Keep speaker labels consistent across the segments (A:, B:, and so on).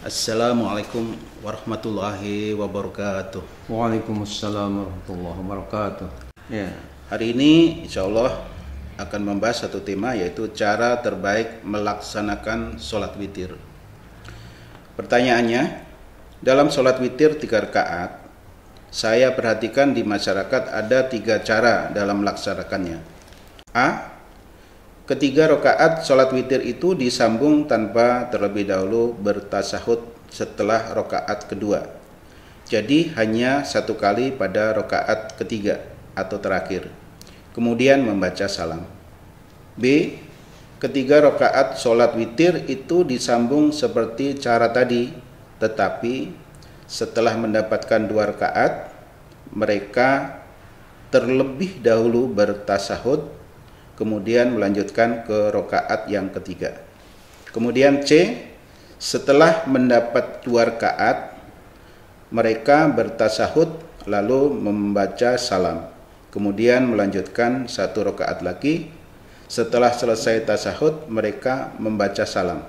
A: Assalamualaikum warahmatullahi wabarakatuh.
B: Waalaikumsalam warahmatullahi wabarakatuh.
A: Ya, hari ini insya Allah akan membahas satu tema, yaitu cara terbaik melaksanakan sholat witir. Pertanyaannya, dalam sholat witir 3 rakaat, saya perhatikan di masyarakat ada 3 cara dalam melaksanakannya. A. Ketiga rakaat sholat witir itu disambung tanpa terlebih dahulu bertasyahud setelah rakaat kedua. Jadi hanya 1 kali pada rakaat ketiga atau terakhir. Kemudian membaca salam. B. Ketiga rakaat sholat witir itu disambung seperti cara tadi, tetapi setelah mendapatkan 2 rakaat, mereka terlebih dahulu bertasyahud, kemudian melanjutkan ke rakaat yang ketiga. Kemudian C, setelah mendapat 2 rakaat, mereka bertasyahud lalu membaca salam, kemudian melanjutkan 1 rakaat lagi. Setelah selesai tasyahud, mereka membaca salam.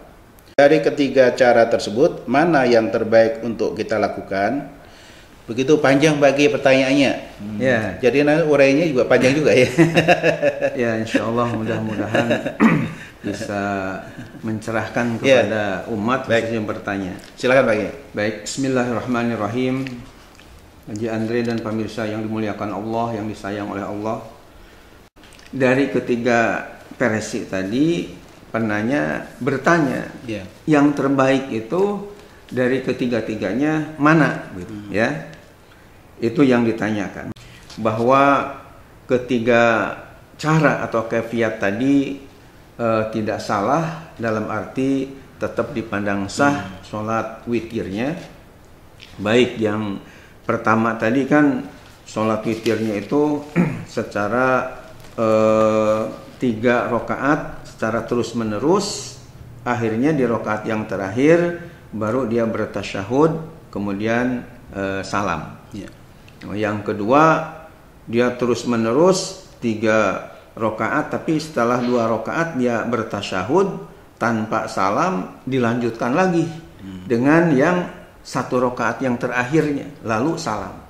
A: Dari ketiga cara tersebut, mana yang terbaik untuk kita lakukan? Begitu panjang bagi pertanyaannya.
B: Ya.
A: Jadi nanti urainya juga panjang juga ya.
B: Ya, insya Allah mudah-mudahan bisa mencerahkan kepada umat khususnya yang bertanya.
A: Silakan Pak.
B: Baik, Bismillahirrahmanirrahim. Haji Andre dan pemirsa yang dimuliakan Allah, yang disayang oleh Allah. Dari ketiga versi tadi, penanya bertanya, yang terbaik itu dari ketiga-tiganya mana? Ya. Itu yang ditanyakan, bahwa ketiga cara atau kefiat tadi tidak salah, dalam arti tetap dipandang sah sholat witirnya. Baik, yang pertama tadi kan sholat witirnya itu secara 3 rakaat secara terus menerus, akhirnya di rakaat yang terakhir baru dia bertasyahud, kemudian salam. Yang kedua, dia terus menerus 3 rakaat, tapi setelah 2 rakaat dia bertasyahud tanpa salam, dilanjutkan lagi dengan yang 1 rakaat yang terakhirnya, lalu salam.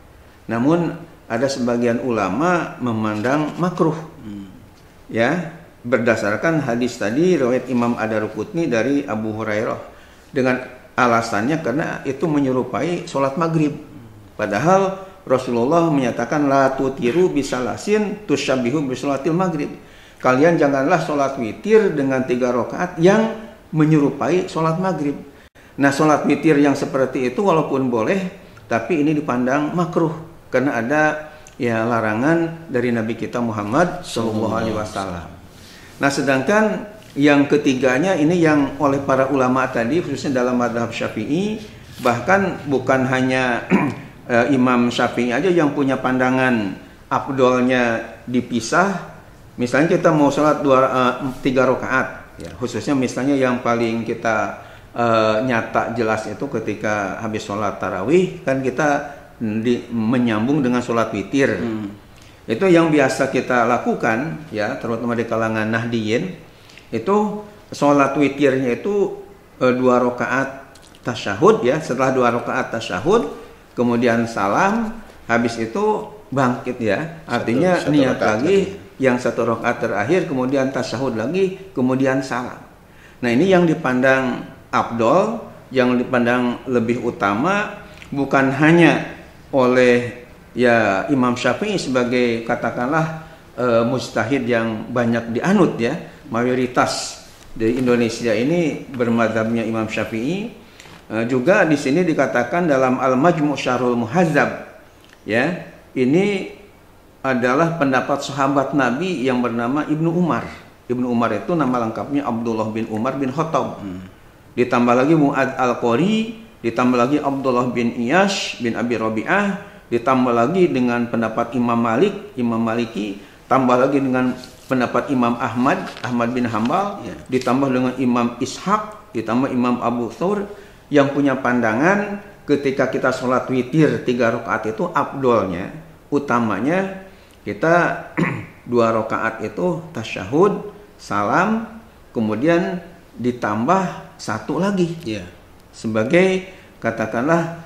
B: Namun ada sebagian ulama memandang makruh, ya, berdasarkan hadis tadi riwayat Imam Ad-Darqutni dari Abu Hurairah, dengan alasannya karena itu menyerupai sholat maghrib. Padahal Rasulullah menyatakan la tutiru bisalasin tusyabihu bisolatil maghrib. Kalian janganlah sholat witir dengan 3 rakaat yang menyerupai sholat maghrib. Nah, sholat witir yang seperti itu walaupun boleh, tapi ini dipandang makruh karena ada larangan dari Nabi kita Muhammad SAW. Nah, sedangkan yang ketiganya ini yang oleh para ulama tadi, khususnya dalam mazhab Syafi'i, bahkan bukan hanya Imam Syafi'i aja yang punya pandangan afdolnya dipisah. Misalnya kita mau sholat 3 rakaat, ya, khususnya misalnya yang paling kita nyata jelas itu ketika habis sholat tarawih, kan kita menyambung dengan sholat witir. Itu yang biasa kita lakukan, ya, terutama di kalangan Nahdiyin. Itu sholat witirnya itu 2 rakaat tasyahud, ya. Setelah 2 rakaat tasyahud, kemudian salam, habis itu bangkit, ya. Artinya satu niat lagi yang 1 rakaat terakhir, kemudian tasyahud lagi, kemudian salam. Nah, ini yang dipandang afdol, yang dipandang lebih utama, bukan hanya oleh Imam Syafi'i sebagai katakanlah mujtahid yang banyak dianut, ya. Mayoritas di Indonesia ini bermadzhabnya Imam Syafi'i. Juga di sini dikatakan dalam Al-Majmu' Syarhul Muhazzab, ya, ini adalah pendapat sahabat Nabi yang bernama Ibnu Umar. Ibnu Umar itu nama lengkapnya Abdullah bin Umar bin Khattab. Ditambah lagi Mu'adz Al-Qari, ditambah lagi Abdullah bin Iyash bin Abi Rabi'ah, ditambah lagi dengan pendapat Imam Maliki, tambah lagi dengan pendapat Imam Ahmad bin Hambal, ditambah dengan Imam Ishaq, ditambah Imam Abu Thawr, yang punya pandangan ketika kita sholat witir 3 rakaat itu afdolnya, utamanya kita 2 rakaat itu tasyahud, salam, kemudian ditambah 1 lagi. sebagai katakanlah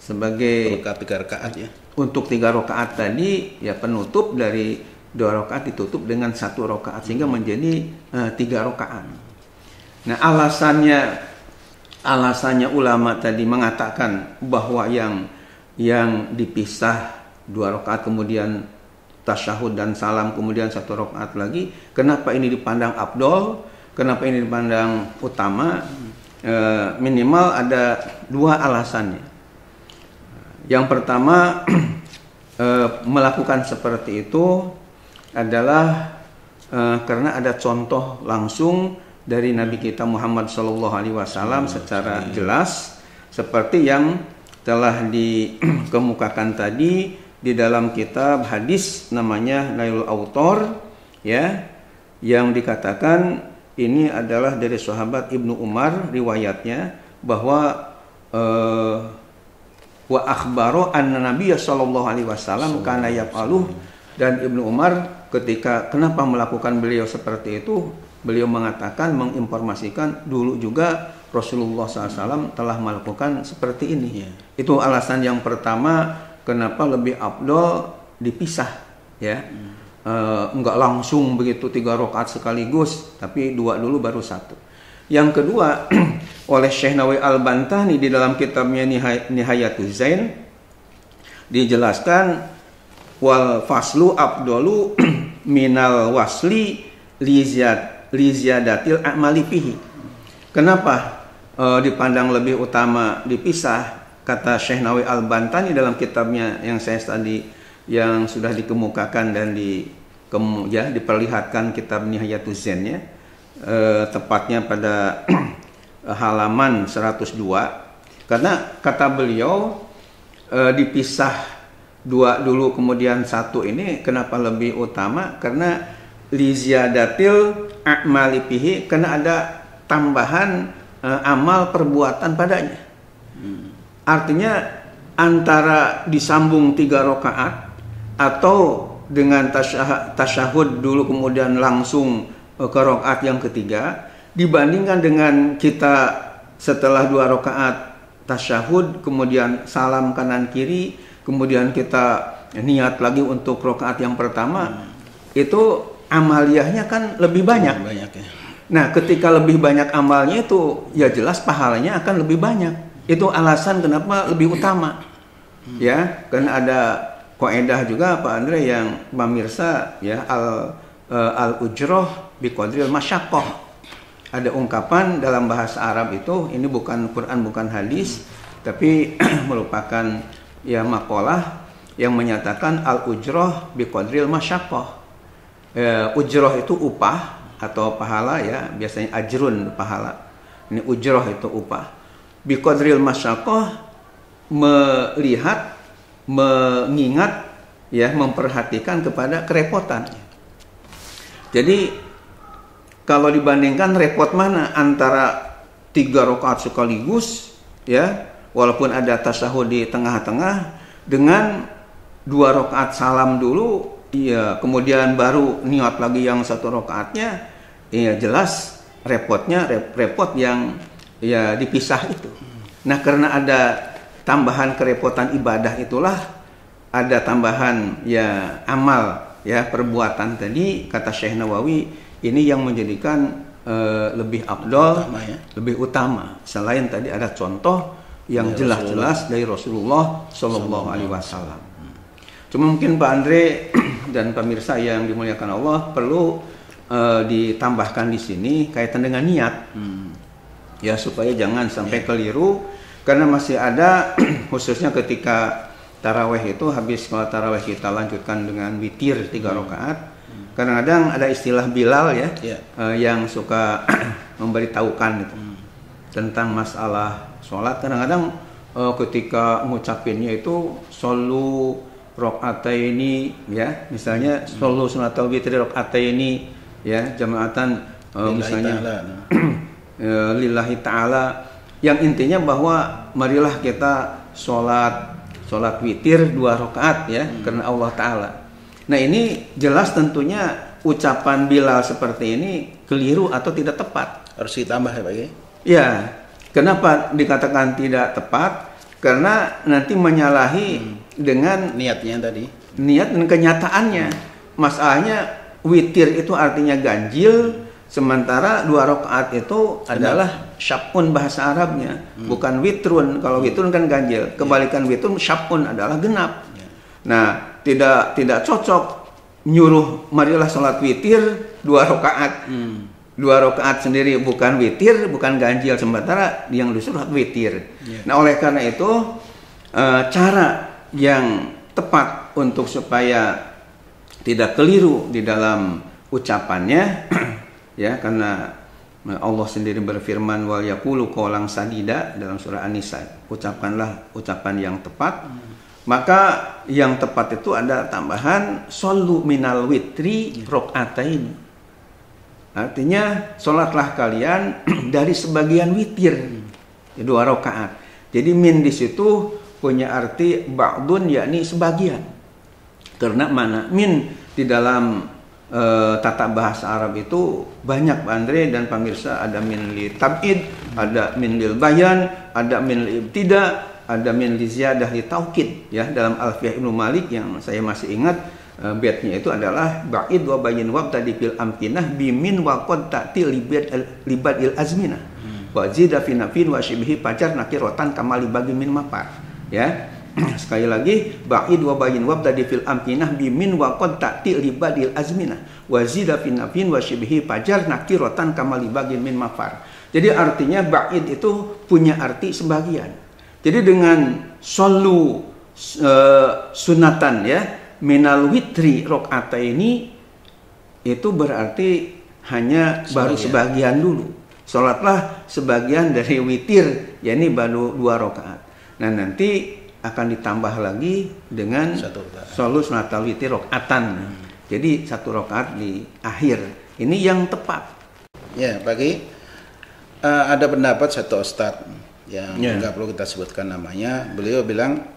B: sebagai
A: Rakaat 3 rakaat ya.
B: untuk 3 rakaat tadi ya penutup dari 2 rakaat ditutup dengan 1 rakaat sehingga menjadi 3 rakaat. Nah, alasannya ulama tadi mengatakan bahwa yang dipisah 2 rakaat kemudian tasyahud dan salam kemudian 1 rakaat lagi, kenapa ini dipandang afdol? Kenapa ini dipandang utama? Minimal ada 2 alasannya. Yang pertama, melakukan seperti itu adalah karena ada contoh langsung dari Nabi kita Muhammad SAW secara jelas seperti yang telah dikemukakan tadi di dalam kitab hadis namanya Nailul Autor ya, yang dikatakan ini adalah dari sahabat Ibnu Umar riwayatnya bahwa wa akhbaro anna Nabiy sallallahu alaihi wasallam kana yaf'aluh, dan Ibnu Umar ketika kenapa melakukan beliau seperti itu, beliau mengatakan menginformasikan dulu juga Rasulullah SAW telah melakukan seperti ini. Itu alasan yang pertama kenapa lebih afdol dipisah ya. Enggak langsung begitu 3 rakaat sekaligus, tapi 2 dulu baru 1. Yang kedua, oleh Syekh Nawawi Al-Bantani di dalam kitabnya Nihayatul Zain dijelaskan wal faslu afdalu minal wasli liziyadatil a'mali fihi. Kenapa dipandang lebih utama dipisah? Kata Syekh Nawawi Al-Bantani dalam kitabnya yang saya tadi yang sudah dikemukakan dan diperlihatkan kitab Nihayatul Zain-nya, tepatnya pada halaman 102, karena kata beliau dipisah 2 dulu kemudian 1 ini kenapa lebih utama? Karena liziyadatil a'mali fihi, karena ada tambahan amal perbuatan padanya. Artinya antara disambung 3 rakaat atau dengan tasyahud dulu kemudian langsung ke rakaat yang ketiga, dibandingkan dengan kita setelah 2 rakaat tasyahud kemudian salam kanan kiri kemudian kita niat lagi untuk rakaat yang pertama, itu amaliyahnya kan lebih banyak. Nah, ketika lebih banyak amalnya itu ya jelas pahalanya akan lebih banyak. Itu alasan kenapa lebih utama. Ya, karena ada kaidah juga Pak Andre yang pemirsa ya, al-ujrah biqadril masyaqqah. Ada ungkapan dalam bahasa Arab itu, ini bukan Quran, bukan hadis, tapi merupakan ya maqalah yang menyatakan al-ujrah biqadril masyaqqah. Ujrah itu upah atau pahala ya, biasanya ajrun pahala. Ini ujrah itu upah. Biqadril masyaqqah melihat, mengingat ya, memperhatikan kepada kerepotan. Jadi kalau dibandingkan repot mana antara 3 rakaat sekaligus ya, walaupun ada tasyahud di tengah-tengah, dengan 2 rakaat salam dulu ya, kemudian baru niat lagi yang 1 rakaatnya, ya jelas repotnya repot yang ya dipisah itu. Nah, karena ada tambahan kerepotan ibadah itulah ada tambahan ya amal ya perbuatan tadi, kata Syekh Nawawi, ini yang menjadikan lebih afdol, lebih utama. Selain tadi ada contoh yang jelas-jelas dari Rasulullah Shallallahu Alaihi Wasallam. Cuma mungkin Pak Andre dan pemirsa yang dimuliakan Allah perlu ditambahkan di sini kaitan dengan niat, ya supaya jangan sampai keliru, karena masih ada khususnya ketika taraweh itu habis, kalau taraweh kita lanjutkan dengan witir 3 rakaat. Kadang-kadang ada istilah Bilal ya, yang suka memberitahukan itu tentang masalah sholat. Kadang-kadang ketika ngucapinnya itu solu rakaataini ya, misalnya solu sunatul witri rakaataini ya, jamaatan misalnya lillahi ta'ala, yang intinya bahwa marilah kita sholat witir 2 rakaat ya, karena Allah Ta'ala. Nah, ini jelas tentunya ucapan Bilal seperti ini keliru atau tidak tepat.
A: Harus ditambah ya Pak ya?
B: Ya, Kenapa dikatakan tidak tepat? Karena nanti menyalahi dengan
A: Niatnya tadi.
B: niat dan kenyataannya. Masalahnya witir itu artinya ganjil, sementara 2 rakaat itu adalah syab'un bahasa Arabnya, bukan witrun. Kalau witrun kan ganjil, kebalikan witrun syab'un adalah genap. Nah, tidak cocok nyuruh marilah sholat witir 2 rakaat. 2 rakaat sendiri bukan witir, bukan ganjil, sementara yang disuruh witir. Nah, oleh karena itu cara yang tepat untuk supaya tidak keliru di dalam ucapannya ya, karena Allah sendiri berfirman wal yaqulu qawlan sadida dalam surah An-Nisa, ucapkanlah ucapan yang tepat. Maka yang tepat itu ada tambahan shollu minal witri rokaatain. Artinya sholatlah kalian dari sebagian witir 2 rakaat. Jadi min di situ punya arti ba'dun, yakni sebagian. Karena mana min di dalam tata bahasa Arab itu banyak, Pak Andre dan pemirsa. Ada min li tab'id, ada min lil bayan, ada min li ibtida, ada min li ziyadah li taukid. Ya, dalam Alfiyah Ibnu Malik yang saya masih ingat, baitnya itu adalah ba'id wa bayin wa tadi fil amkinah bimin wa qad ta'ti libat il azminah wa zida fi nafin wa shibhi pajar nakiratan kamali bagi min mapar. Ya, sekali lagi ba'id wa bayin wa tadi fil amkinah bimin wa qad ta'ti libat il azminah wa zida fi nafin wa shibhi pajar nakiratan kamali bagi min mapar. Jadi artinya ba'id itu punya arti sebagian. Jadi dengan solu sunatan ya minal witri rok'ata ini itu berarti hanya baru sebagian dulu. Sholatlah sebagian dari witir, yakni baru 2 rakaat. Nah, nanti akan ditambah lagi dengan solu sunatal witir rok'atan. Jadi 1 rakaat di akhir. Ini yang tepat.
A: Ya, bagi ada pendapat satu ustadz yang nggak perlu kita sebutkan namanya. Beliau bilang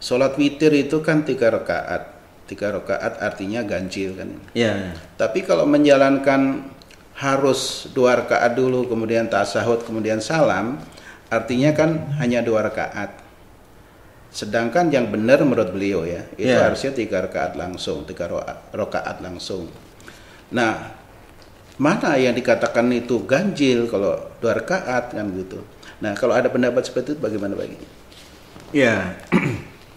A: sholat witir itu kan 3 rakaat. 3 rakaat artinya ganjil kan.
B: Ya.
A: Tapi kalau menjalankan harus 2 rakaat dulu, kemudian tasahud, kemudian salam, artinya kan hanya 2 rakaat. Sedangkan yang benar menurut beliau ya, itu harusnya 3 rakaat langsung, 3 rakaat langsung. Nah, mana yang dikatakan itu ganjil kalau 2 rakaat kan gitu. Nah, kalau ada pendapat seperti itu bagaimana bagi?
B: Ya.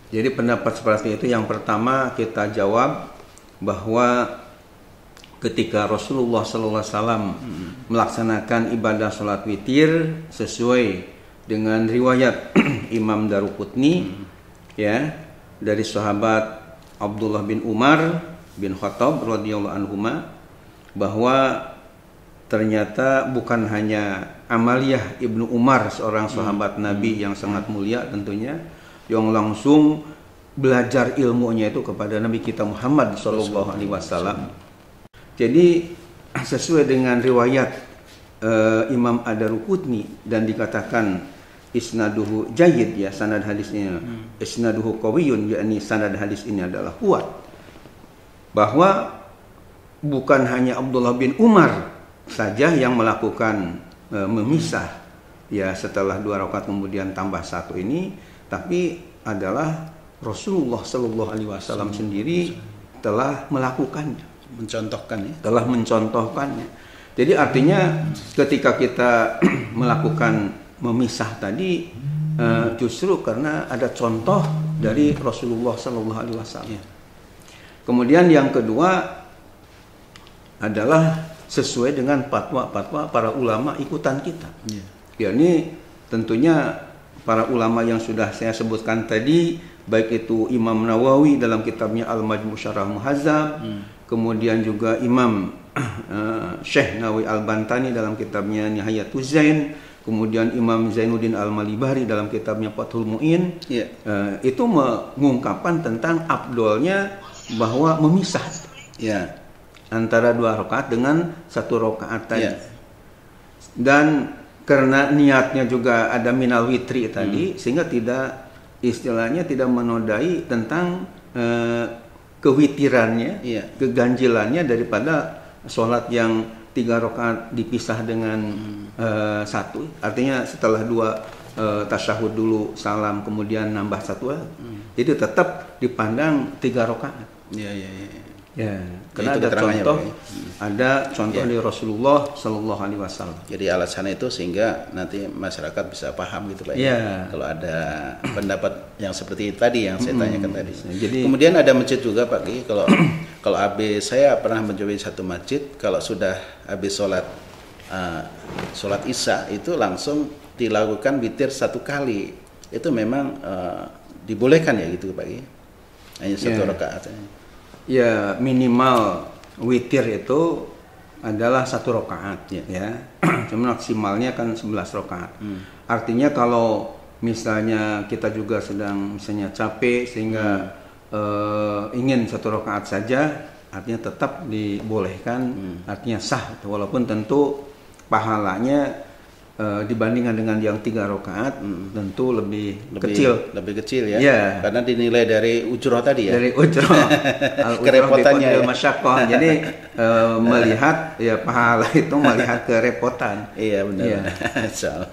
B: Jadi pendapat seperti itu yang pertama kita jawab bahwa ketika Rasulullah SAW melaksanakan ibadah sholat witir sesuai dengan riwayat Imam Daruqutni ya dari sahabat Abdullah bin Umar bin Khattab radhiyallahu anhuma, bahwa ternyata bukan hanya Amaliyah ibnu Umar, seorang sahabat Nabi yang sangat mulia tentunya, yang langsung belajar ilmunya itu kepada Nabi kita Muhammad Sallallahu Alaihi Wasallam. Jadi sesuai dengan riwayat Imam Ad-Daruqutni dan dikatakan isnaduhu jayyid ya, sanad hadisnya isnaduhu qawiyun, yakni sanad hadis ini adalah kuat, bahwa bukan hanya Abdullah bin Umar saja yang melakukan memisah ya setelah 2 rakaat kemudian tambah 1 ini, tapi adalah Rasulullah Sallallahu Alaihi Wasallam sendiri telah melakukannya, telah mencontohkannya. Jadi artinya ketika kita melakukan memisah tadi justru karena ada contoh dari Rasulullah Sallallahu Alaihi Wasallam. Kemudian yang kedua adalah sesuai dengan fatwa-fatwa para ulama ikutan kita. Ya, ini tentunya para ulama yang sudah saya sebutkan tadi, baik itu Imam Nawawi dalam kitabnya Al-Majmu' Syarah Muhazzab, kemudian juga Imam Syekh Nawawi Al-Bantani dalam kitabnya Nihayatuz Zain, kemudian Imam Zainuddin Al-Malibari dalam kitabnya Fathul Mu'in, itu mengungkapkan tentang afdolnya bahwa memisah antara 2 rakaat dengan 1 rakaat tadi. Dan karena niatnya juga ada minal witri tadi, sehingga tidak istilahnya tidak menodai tentang kewitirannya, keganjilannya daripada sholat yang 3 rakaat dipisah dengan satu, artinya setelah 2 tasyahud dulu salam kemudian nambah 1, itu tetap dipandang 3 rakaat.
A: Iya.
B: Ya, karena
A: itu
B: ada contoh,
A: Pak.
B: ada contoh dari Rasulullah Shallallahu Alaihi Wasallam.
A: Jadi alasan itu sehingga nanti masyarakat bisa paham gitu Pak.
B: Iya.
A: Kalau ada pendapat yang seperti tadi yang saya tanyakan tadi.
B: Jadi
A: kemudian ada masjid juga Pak Ki. Kalau habis, saya pernah mencoba satu masjid, kalau sudah habis sholat isya itu langsung dilakukan witir 1 kali. Itu memang dibolehkan ya gitu Pak Ki. Hanya 1 rakaat.
B: Ya minimal witir itu adalah 1 rakaat ya. Cuma maksimalnya kan 11 rakaat. Artinya kalau misalnya kita juga sedang misalnya capek sehingga ingin 1 rakaat saja, artinya tetap dibolehkan, artinya sah, walaupun tentu pahalanya dibandingkan dengan yang 3 rakaat tentu lebih kecil
A: ya.
B: Ya.
A: Karena dinilai dari ujroh tadi ya.
B: Dari ujroh.
A: Kerepotannya ya.
B: Jadi melihat ya pahala itu melihat kerepotan.
A: Iya benar. Ya. Insyaallah.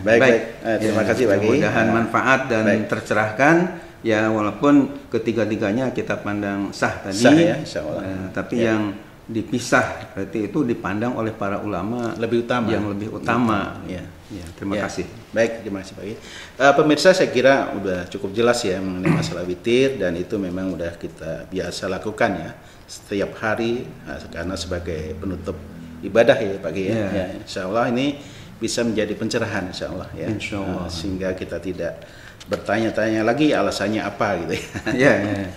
A: Baik. Terima kasih Pak Ki.
B: Mudah-mudahan manfaat dan tercerahkan. Ya walaupun ketiga-tiganya kita pandang sah tadi.
A: Sah ya, insyaallah.
B: Tapi yang dipisah berarti itu dipandang oleh para ulama
A: lebih utama.
B: Yang lebih utama.
A: Ya.
B: Terima kasih.
A: Baik, terima kasih Pak Ki. Pemirsa, saya kira udah cukup jelas ya mengenai masalah witir, dan itu memang udah kita biasa lakukan ya setiap hari karena sebagai penutup ibadah ya Pak Ki ya. Ya, insyaallah ini bisa menjadi pencerahan insyaallah ya.
B: Insyaallah.
A: Sehingga kita tidak bertanya-tanya lagi alasannya apa gitu ya.
B: Ya.